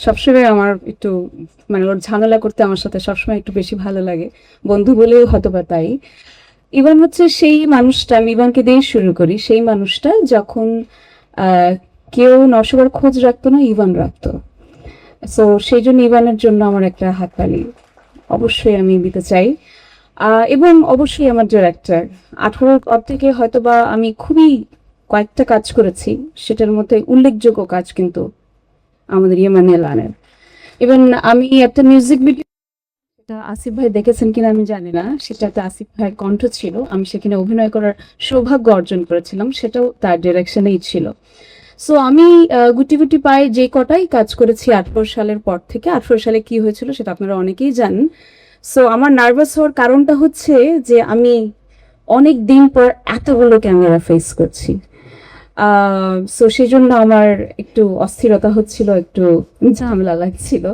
সবসময় আমার একটু মানে ওর ঝামেলা করতে আমার সাথে সবসময় একটু বেশি ভালো লাগে, বন্ধু বলেও হয়তো বা তাই। ইভান হচ্ছে সেই মানুষটা, আমি ইভানকে দিয়ে শুরু করি, সেই মানুষটা যখন আহ, কেউ নশোবার খোঁজ রাখতো না, ইভান রাখতো। সো সেই জন্য ইভানের জন্য আমার একটা হাততালি অবশ্যই আমি দিতে চাই। এবং অবশ্যই আমার ডিরেক্টর, 18 পর থেকে হয়তো বা আমি খুবই কয়েকটা কাজ করেছি, সেটার মধ্যে উল্লেখযোগ্য কাজ কিন্তু আমাদের ইমানে লানের। ইভেন আমি একটা মিউজিক ভিডিও, সেটা আসিফ ভাই দেখেছেন কিনা আমি জানি না, সেটাতে আসিফ ভাইয়ের কণ্ঠ ছিল, আমি সেখানে অভিনয় করার সৌভাগ্য অর্জন করেছিলাম, সেটাও তার ডিরেকশনেই ছিল। সো আমি গুটি গুটি পায়ে যে কটাই কাজ করেছি 18 সালের পর থেকে, 18 সালে কি হয়েছিল সেটা আপনারা অনেকেই জানেন। সো আমার নার্ভাস হওয়ার কারণটা হচ্ছে যে আমি অনেক দিন পর এতগুলো ক্যামেরা ফেস করছি। সো সেই জন্য আমার একটু অস্থিরতা হচ্ছিল, একটু ঝামেলা লাগছিল।